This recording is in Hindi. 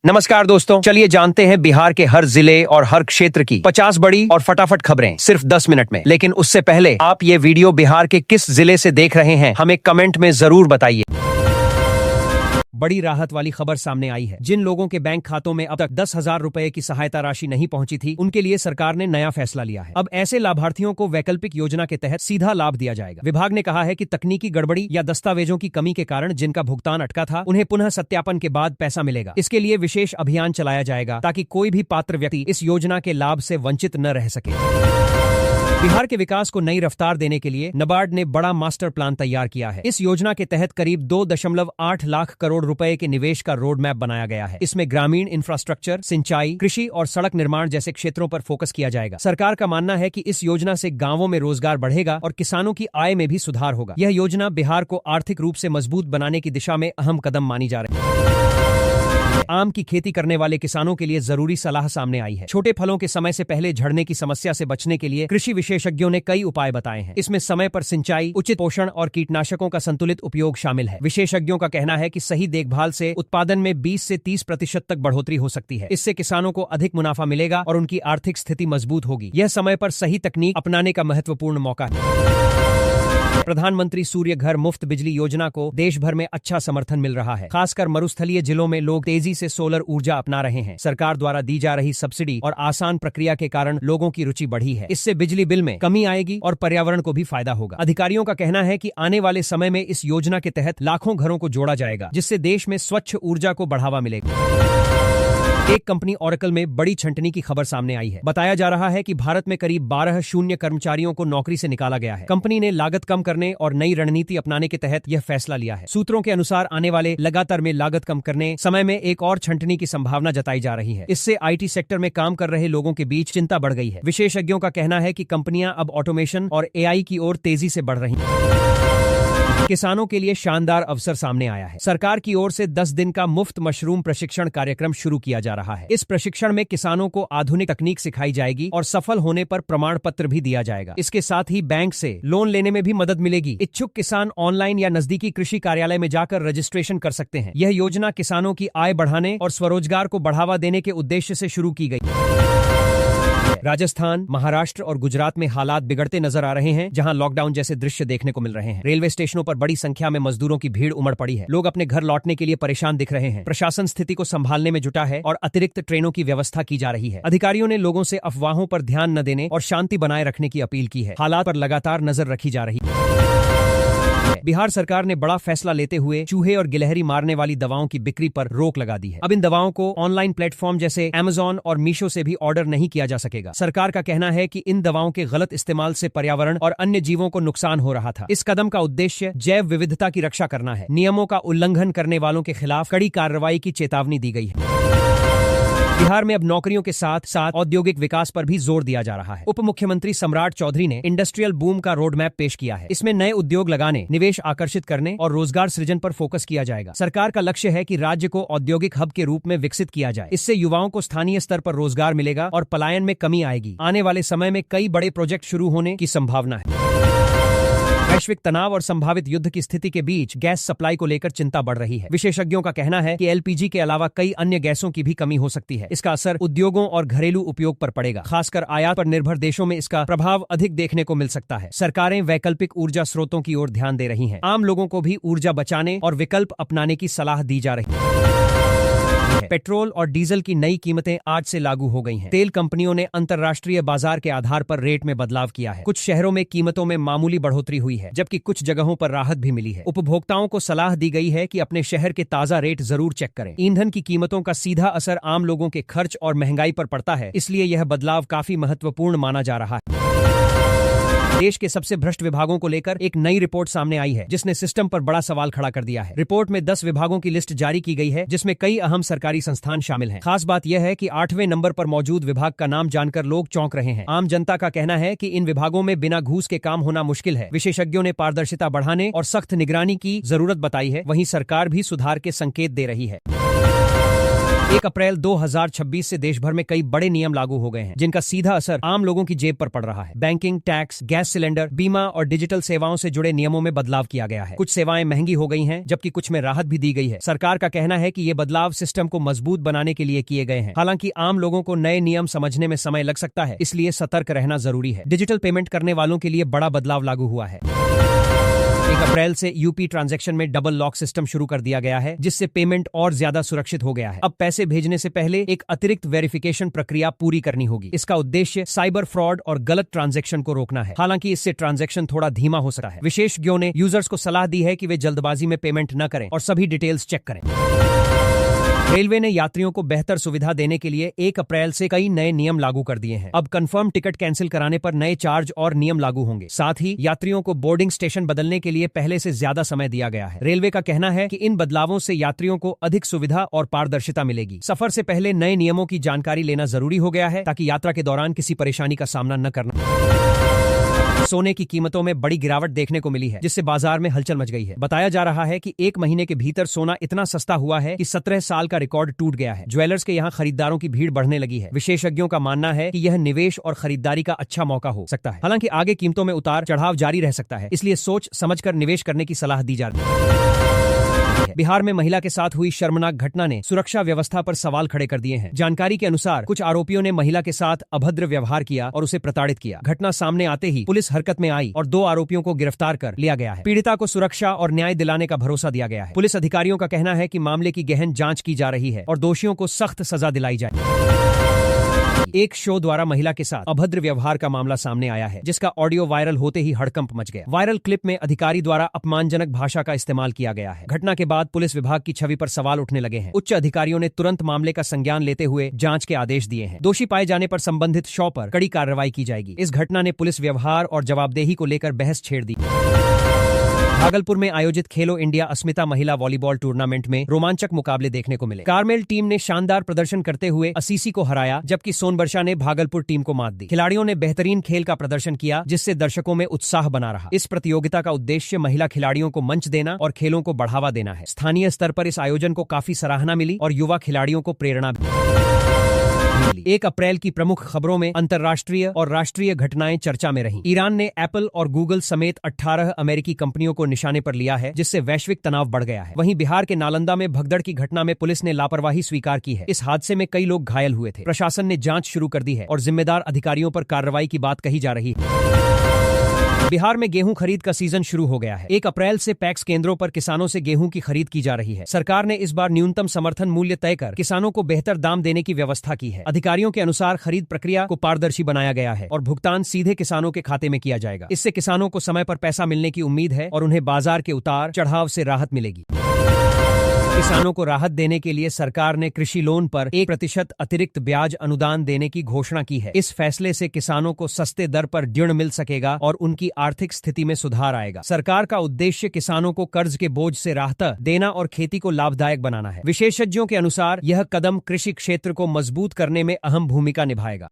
नमस्कार दोस्तों, चलिए जानते हैं बिहार के हर जिले और हर क्षेत्र की 50 बड़ी और फटाफट खबरें सिर्फ 10 मिनट में। लेकिन उससे पहले आप ये वीडियो बिहार के किस जिले से देख रहे हैं हमें कमेंट में जरूर बताइए। बड़ी राहत वाली खबर सामने आई है। जिन लोगों के बैंक खातों में अब तक 10,000 रुपए की सहायता राशि नहीं पहुंची थी, उनके लिए सरकार ने नया फैसला लिया है। अब ऐसे लाभार्थियों को वैकल्पिक योजना के तहत सीधा लाभ दिया जाएगा। विभाग ने कहा है कि तकनीकी गड़बड़ी या दस्तावेजों की कमी के कारण जिनका भुगतान अटका था, उन्हें पुनः सत्यापन के बाद पैसा मिलेगा। इसके लिए विशेष अभियान चलाया जाएगा ताकि कोई भी पात्र व्यक्ति इस योजना के लाभ से वंचित न रह सके। बिहार के विकास को नई रफ्तार देने के लिए नाबार्ड ने बड़ा मास्टर प्लान तैयार किया है। इस योजना के तहत करीब 2.8 लाख करोड़ रुपए के निवेश का रोड मैप बनाया गया है। इसमें ग्रामीण इंफ्रास्ट्रक्चर, सिंचाई, कृषि और सड़क निर्माण जैसे क्षेत्रों पर फोकस किया जाएगा। सरकार का मानना है कि इस योजना से गांवों में रोजगार बढ़ेगा और किसानों की आय में भी सुधार होगा। यह योजना बिहार को आर्थिक रूप से मजबूत बनाने की दिशा में अहम कदम मानी जा रही है। आम की खेती करने वाले किसानों के लिए जरूरी सलाह सामने आई है। छोटे फलों के समय से पहले झड़ने की समस्या से बचने के लिए कृषि विशेषज्ञों ने कई उपाय बताए हैं। इसमें समय पर सिंचाई, उचित पोषण और कीटनाशकों का संतुलित उपयोग शामिल है। विशेषज्ञों का कहना है कि सही देखभाल से उत्पादन में 20 से 30% तक बढ़ोतरी हो सकती है। इससे किसानों को अधिक मुनाफा मिलेगा और उनकी आर्थिक स्थिति मजबूत होगी। यह समय पर सही तकनीक अपनाने का महत्वपूर्ण मौका है। प्रधानमंत्री सूर्य घर मुफ्त बिजली योजना को देश भर में अच्छा समर्थन मिल रहा है। खासकर मरुस्थलीय जिलों में लोग तेजी से सोलर ऊर्जा अपना रहे हैं। सरकार द्वारा दी जा रही सब्सिडी और आसान प्रक्रिया के कारण लोगों की रुचि बढ़ी है। इससे बिजली बिल में कमी आएगी और पर्यावरण को भी फायदा होगा। अधिकारियों का कहना है कि आने वाले समय में इस योजना के तहत लाखों घरों को जोड़ा जाएगा, जिससे देश में स्वच्छ ऊर्जा को बढ़ावा मिलेगा। एक कंपनी ओरेकल में बड़ी छंटनी की खबर सामने आई है। बताया जा रहा है कि भारत में करीब 12 शून्य कर्मचारियों को नौकरी से निकाला गया है। कंपनी ने लागत कम करने और नई रणनीति अपनाने के तहत यह फैसला लिया है। सूत्रों के अनुसार आने वाले लगातार में लागत कम करने समय में एक और छंटनी की संभावना जताई जा रही है। इससे आईटी सेक्टर में काम कर रहे लोगों के बीच चिंता बढ़ गई है। विशेषज्ञों का कहना है कि कंपनियां अब ऑटोमेशन और एआई की ओर तेजी से बढ़ रही हैं। किसानों के लिए शानदार अवसर सामने आया है। सरकार की ओर से 10 दिन का मुफ्त मशरूम प्रशिक्षण कार्यक्रम शुरू किया जा रहा है। इस प्रशिक्षण में किसानों को आधुनिक तकनीक सिखाई जाएगी और सफल होने पर प्रमाण पत्र भी दिया जाएगा। इसके साथ ही बैंक से लोन लेने में भी मदद मिलेगी। इच्छुक किसान ऑनलाइन या नजदीकी कृषि कार्यालय में जाकर रजिस्ट्रेशन कर सकते हैं। यह योजना किसानों की आय बढ़ाने और स्वरोजगार को बढ़ावा देने के उद्देश्य से शुरू की गई। राजस्थान, महाराष्ट्र और गुजरात में हालात बिगड़ते नजर आ रहे हैं, जहां लॉकडाउन जैसे दृश्य देखने को मिल रहे हैं। रेलवे स्टेशनों पर बड़ी संख्या में मजदूरों की भीड़ उमड़ पड़ी है। लोग अपने घर लौटने के लिए परेशान दिख रहे हैं। प्रशासन स्थिति को संभालने में जुटा है और अतिरिक्त ट्रेनों की व्यवस्था की जा रही है। अधिकारियों ने लोगों से अफवाहों पर ध्यान न देने और शांति बनाए रखने की अपील की है। हालात पर लगातार नजर रखी जा रही है। बिहार सरकार ने बड़ा फैसला लेते हुए चूहे और गिलहरी मारने वाली दवाओं की बिक्री पर रोक लगा दी है। अब इन दवाओं को ऑनलाइन प्लेटफॉर्म जैसे Amazon और मीशो से भी ऑर्डर नहीं किया जा सकेगा। सरकार का कहना है कि इन दवाओं के गलत इस्तेमाल से पर्यावरण और अन्य जीवों को नुकसान हो रहा था। इस कदम का उद्देश्य जैव विविधता की रक्षा करना है। नियमों का उल्लंघन करने वालों के खिलाफ कड़ी कार्रवाई की चेतावनी दी गई है। बिहार में अब नौकरियों के साथ साथ औद्योगिक विकास पर भी जोर दिया जा रहा है। उप मुख्यमंत्री सम्राट चौधरी ने इंडस्ट्रियल बूम का रोड मैप पेश किया है। इसमें नए उद्योग लगाने, निवेश आकर्षित करने और रोजगार सृजन पर फोकस किया जाएगा। सरकार का लक्ष्य है कि राज्य को औद्योगिक हब के रूप में विकसित किया जाए। इससे युवाओं को स्थानीय स्तर पर रोजगार मिलेगा और पलायन में कमी आएगी। आने वाले समय में कई बड़े प्रोजेक्ट शुरू होने की संभावना है। वैश्विक तनाव और संभावित युद्ध की स्थिति के बीच गैस सप्लाई को लेकर चिंता बढ़ रही है। विशेषज्ञों का कहना है कि एलपीजी के अलावा कई अन्य गैसों की भी कमी हो सकती है। इसका असर उद्योगों और घरेलू उपयोग पर पड़ेगा। खासकर आयात पर निर्भर देशों में इसका प्रभाव अधिक देखने को मिल सकता है। सरकारें वैकल्पिक ऊर्जा स्रोतों की ओर ध्यान दे रही हैं। आम लोगों को भी ऊर्जा बचाने और विकल्प अपनाने की सलाह दी जा रही है। पेट्रोल और डीजल की नई कीमतें आज से लागू हो गई हैं। तेल कंपनियों ने अंतर्राष्ट्रीय बाजार के आधार पर रेट में बदलाव किया है। कुछ शहरों में कीमतों में मामूली बढ़ोतरी हुई है, जबकि कुछ जगहों पर राहत भी मिली है। उपभोक्ताओं को सलाह दी गई है कि अपने शहर के ताजा रेट जरूर चेक करें। ईंधन की कीमतों का सीधा असर आम लोगों के खर्च और महंगाई पर पड़ता है, इसलिए यह बदलाव काफी महत्वपूर्ण माना जा रहा है। देश के सबसे भ्रष्ट विभागों को लेकर एक नई रिपोर्ट सामने आई है, जिसने सिस्टम पर बड़ा सवाल खड़ा कर दिया है। रिपोर्ट में 10 विभागों की लिस्ट जारी की गई है, जिसमें कई अहम सरकारी संस्थान शामिल हैं। खास बात यह है कि 8वें नंबर पर मौजूद विभाग का नाम जानकर लोग चौंक रहे हैं। आम जनता का कहना है कि इन विभागों में बिना घूस के काम होना मुश्किल है। विशेषज्ञों ने पारदर्शिता बढ़ाने और सख्त निगरानी की जरूरत बताई है। वहीं सरकार भी सुधार के संकेत दे रही है। 1 अप्रैल 2026 से देश भर में कई बड़े नियम लागू हो गए हैं, जिनका सीधा असर आम लोगों की जेब पर पड़ रहा है। बैंकिंग, टैक्स, गैस सिलेंडर, बीमा और डिजिटल सेवाओं से जुड़े नियमों में बदलाव किया गया है। कुछ सेवाएं महंगी हो गई हैं, जबकि कुछ में राहत भी दी गई है। सरकार का कहना है कि ये बदलाव सिस्टम को मजबूत बनाने के लिए किए गए हैं। हालांकि आम लोगों को नए नियम समझने में समय लग सकता है, इसलिए सतर्क रहना जरूरी है। डिजिटल पेमेंट करने वालों के लिए बड़ा बदलाव लागू हुआ है। 1 अप्रैल से यूपी ट्रांजैक्शन में डबल लॉक सिस्टम शुरू कर दिया गया है, जिससे पेमेंट और ज्यादा सुरक्षित हो गया है। अब पैसे भेजने से पहले एक अतिरिक्त वेरिफिकेशन प्रक्रिया पूरी करनी होगी। इसका उद्देश्य साइबर फ्रॉड और गलत ट्रांजैक्शन को रोकना है। हालांकि इससे ट्रांजैक्शन थोड़ा धीमा हो सकता है। विशेषज्ञों ने यूजर्स को सलाह दी है कि वे जल्दबाजी में पेमेंट न करें और सभी डिटेल्स चेक करें। रेलवे ने यात्रियों को बेहतर सुविधा देने के लिए 1 अप्रैल से कई नए नियम लागू कर दिए हैं। अब कंफर्म टिकट कैंसिल कराने पर नए चार्ज और नियम लागू होंगे। साथ ही यात्रियों को बोर्डिंग स्टेशन बदलने के लिए पहले से ज्यादा समय दिया गया है। रेलवे का कहना है कि इन बदलावों से यात्रियों को अधिक सुविधा और पारदर्शिता मिलेगी। सफर से पहले नए नियमों की जानकारी लेना जरूरी हो गया है, ताकि यात्रा के दौरान किसी परेशानी का सामना न करना। सोने की कीमतों में बड़ी गिरावट देखने को मिली है, जिससे बाजार में हलचल मच गई है। बताया जा रहा है कि 1 महीने के भीतर सोना इतना सस्ता हुआ है कि 17 साल का रिकॉर्ड टूट गया है। ज्वेलर्स के यहाँ खरीदारों की भीड़ बढ़ने लगी है। विशेषज्ञों का मानना है कि यह निवेश और खरीदारी का अच्छा मौका हो सकता है। हालांकि आगे कीमतों में उतार चढ़ाव जारी रह सकता है, इसलिए सोच समझकर निवेश करने की सलाह दी जा रही है। बिहार में महिला के साथ हुई शर्मनाक घटना ने सुरक्षा व्यवस्था पर सवाल खड़े कर दिए हैं। जानकारी के अनुसार कुछ आरोपियों ने महिला के साथ अभद्र व्यवहार किया और उसे प्रताड़ित किया। घटना सामने आते ही पुलिस हरकत में आई और 2 आरोपियों को गिरफ्तार कर लिया गया है। पीड़िता को सुरक्षा और न्याय दिलाने का भरोसा दिया गया है। पुलिस अधिकारियों का कहना है कि मामले की गहन जांच की जा रही है और दोषियों को सख्त सजा दिलाई जाए। एक शो द्वारा महिला के साथ अभद्र व्यवहार का मामला सामने आया है, जिसका ऑडियो वायरल होते ही हड़कंप मच गया। वायरल क्लिप में अधिकारी द्वारा अपमानजनक भाषा का इस्तेमाल किया गया है। घटना के बाद पुलिस विभाग की छवि पर सवाल उठने लगे हैं। उच्च अधिकारियों ने तुरंत मामले का संज्ञान लेते हुए जांच के आदेश दिए हैं। दोषी पाए जाने पर संबंधित शो पर कड़ी कार्रवाई की जाएगी। इस घटना ने पुलिस व्यवहार और जवाबदेही को लेकर बहस छेड़ दी। भागलपुर में आयोजित खेलो इंडिया अस्मिता महिला वॉलीबॉल टूर्नामेंट में रोमांचक मुकाबले देखने को मिले। कारमेल टीम ने शानदार प्रदर्शन करते हुए असीसी को हराया, जबकि सोनबरसा ने भागलपुर टीम को मात दी। खिलाड़ियों ने बेहतरीन खेल का प्रदर्शन किया, जिससे दर्शकों में उत्साह बना रहा। इस प्रतियोगिता का उद्देश्य महिला खिलाड़ियों को मंच देना और खेलों को बढ़ावा देना है। स्थानीय स्तर पर इस आयोजन को काफी सराहना मिली और युवा खिलाड़ियों को प्रेरणा भी। 1 अप्रैल की प्रमुख खबरों में अंतर्राष्ट्रीय और राष्ट्रीय घटनाएं चर्चा में रहीं। ईरान ने एप्पल और गूगल समेत 18 अमेरिकी कंपनियों को निशाने पर लिया है, जिससे वैश्विक तनाव बढ़ गया है। वहीं बिहार के नालंदा में भगदड़ की घटना में पुलिस ने लापरवाही स्वीकार की है। इस हादसे में कई लोग घायल हुए थे। प्रशासन ने जांच शुरू कर दी है और जिम्मेदार अधिकारियों पर कार्रवाई की बात कही जा रही है। बिहार में गेहूं खरीद का सीजन शुरू हो गया है। 1 अप्रैल से पैक्स केंद्रों पर किसानों से गेहूं की खरीद की जा रही है। सरकार ने इस बार न्यूनतम समर्थन मूल्य तय कर किसानों को बेहतर दाम देने की व्यवस्था की है। अधिकारियों के अनुसार खरीद प्रक्रिया को पारदर्शी बनाया गया है और भुगतान सीधे किसानों के खाते में किया जाएगा। इससे किसानों को समय पर पैसा मिलने की उम्मीद है और उन्हें बाजार के उतार चढ़ाव से राहत मिलेगी। किसानों को राहत देने के लिए सरकार ने कृषि लोन पर 1% अतिरिक्त ब्याज अनुदान देने की घोषणा की है। इस फैसले से किसानों को सस्ते दर पर ऋण मिल सकेगा और उनकी आर्थिक स्थिति में सुधार आएगा। सरकार का उद्देश्य किसानों को कर्ज के बोझ से राहत देना और खेती को लाभदायक बनाना है। विशेषज्ञों के अनुसार यह कदम कृषि क्षेत्र को मजबूत करने में अहम भूमिका निभाएगा।